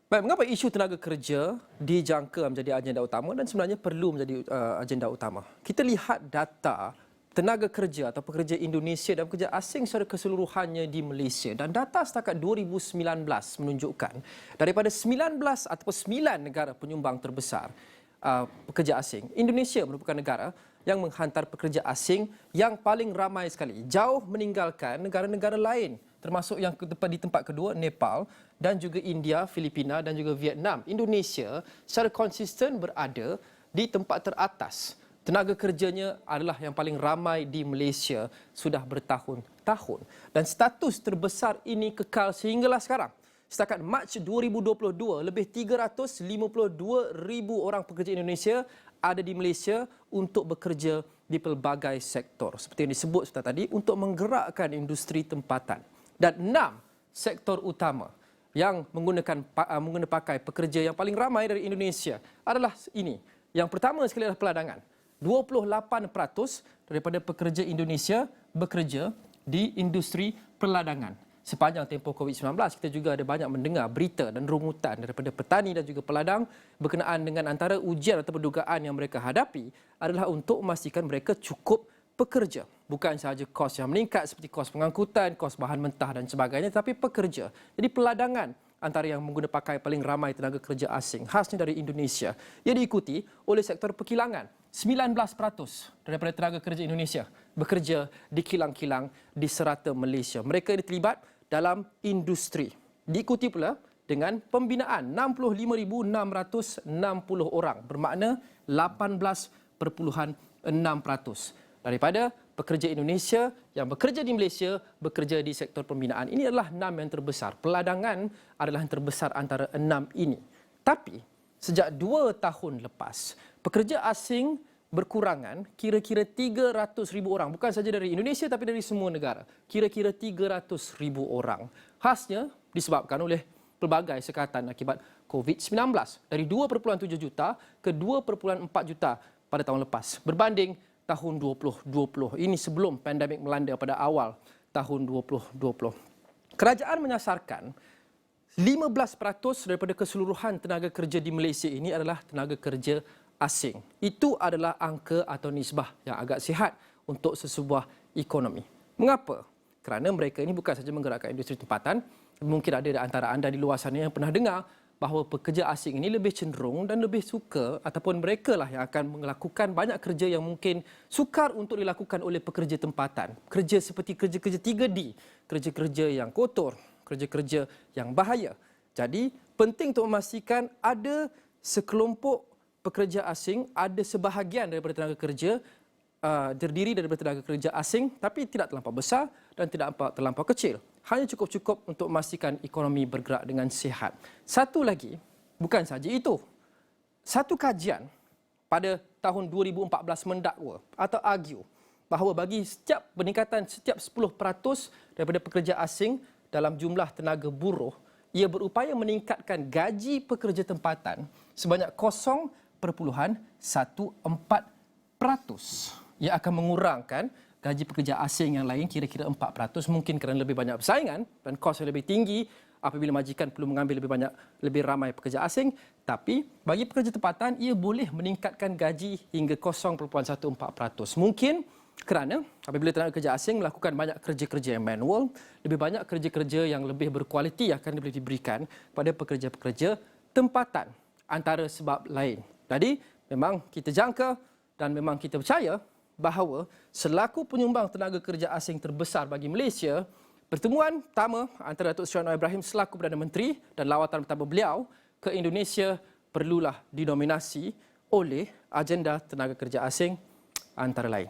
Baik, mengapa isu tenaga kerja dijangka menjadi agenda utama dan sebenarnya perlu menjadi agenda utama? Kita lihat data tenaga kerja atau pekerja Indonesia dan pekerja asing secara keseluruhannya di Malaysia, dan data setakat 2019 menunjukkan daripada 19 ataupun 9 negara penyumbang terbesar pekerja asing, Indonesia merupakan negara yang menghantar pekerja asing yang paling ramai sekali, jauh meninggalkan negara-negara lain, termasuk yang di tempat kedua Nepal dan juga India, Filipina dan juga Vietnam. Indonesia secara konsisten berada di tempat teratas. Tenaga kerjanya adalah yang paling ramai di Malaysia sudah bertahun-tahun. Dan status terbesar ini kekal sehinggalah sekarang. Setakat Mac 2022, lebih 352,000 orang pekerja Indonesia ada di Malaysia untuk bekerja di pelbagai sektor. Seperti yang disebut tadi, untuk menggerakkan industri tempatan. Dan 6 sektor utama yang menggunakan pakai pekerja yang paling ramai dari Indonesia adalah ini. Yang pertama sekali adalah peladangan. 28% daripada pekerja Indonesia bekerja di industri peladangan. Sepanjang tempoh COVID-19, kita juga ada banyak mendengar berita dan rungutan daripada petani dan juga peladang berkenaan dengan antara ujian atau dugaan yang mereka hadapi adalah untuk memastikan mereka cukup pekerja. Bukan sahaja kos yang meningkat seperti kos pengangkutan, kos bahan mentah dan sebagainya, tapi pekerja. Jadi peladangan antara yang menggunakan pakai paling ramai tenaga kerja asing, khasnya dari Indonesia. Ia diikuti oleh sektor perkilangan. 19% daripada tenaga kerja Indonesia bekerja di kilang-kilang di serata Malaysia. Mereka terlibat dalam industri. Diikuti pula dengan pembinaan 65,660 orang, bermakna 18,6% daripada pekerja Indonesia yang bekerja di Malaysia bekerja di sektor pembinaan. Ini adalah 6 yang terbesar. Peladangan adalah yang terbesar antara 6 ini. Tapi sejak 2 tahun lepas, pekerja asing berkurangan kira-kira 300,000 orang. Bukan saja dari Indonesia tapi dari semua negara. Kira-kira 300,000 orang. Khasnya disebabkan oleh pelbagai sekatan akibat COVID-19. Dari 2,7 juta ke 2,4 juta pada tahun lepas. Berbanding tahun 2020. Ini sebelum pandemik melanda pada awal tahun 2020. Kerajaan menyasarkan 15% daripada keseluruhan tenaga kerja di Malaysia ini adalah tenaga kerja asing. Itu adalah angka atau nisbah yang agak sihat untuk sesebuah ekonomi. Mengapa? Kerana mereka ini bukan sahaja menggerakkan industri tempatan. Mungkin ada di antara anda di luar sana yang pernah dengar bahawa pekerja asing ini lebih cenderung dan lebih suka ataupun mereka lah yang akan melakukan banyak kerja yang mungkin sukar untuk dilakukan oleh pekerja tempatan. Kerja seperti kerja-kerja 3D, kerja-kerja yang kotor, kerja-kerja yang bahaya. Jadi penting untuk memastikan ada sekelompok pekerja asing, ada sebahagian daripada tenaga kerja terdiri daripada tenaga kerja asing tapi tidak terlampau besar dan tidak terlampau kecil. Hanya cukup-cukup untuk memastikan ekonomi bergerak dengan sihat. Satu lagi, bukan saja itu. Satu kajian pada tahun 2014 mendakwa atau argue bahawa bagi setiap peningkatan setiap 10% daripada pekerja asing dalam jumlah tenaga buruh, ia berupaya meningkatkan gaji pekerja tempatan sebanyak 0,14%. Ia akan mengurangkan gaji pekerja asing yang lain kira-kira 4%, mungkin kerana lebih banyak persaingan dan kos yang lebih tinggi apabila majikan perlu mengambil lebih ramai pekerja asing. Tapi bagi pekerja tempatan, ia boleh meningkatkan gaji hingga 0,14%. Mungkin kerana apabila tenaga kerja asing melakukan banyak kerja-kerja yang manual, lebih banyak kerja-kerja yang lebih berkualiti akan diberikan pada pekerja-pekerja tempatan, antara sebab lain. Jadi memang kita jangka dan memang kita percaya bahawa selaku penyumbang tenaga kerja asing terbesar bagi Malaysia, pertemuan pertama antara Datuk Seri Anwar Ibrahim selaku Perdana Menteri dan lawatan pertama beliau ke Indonesia perlulah didominasi oleh agenda tenaga kerja asing antara lain.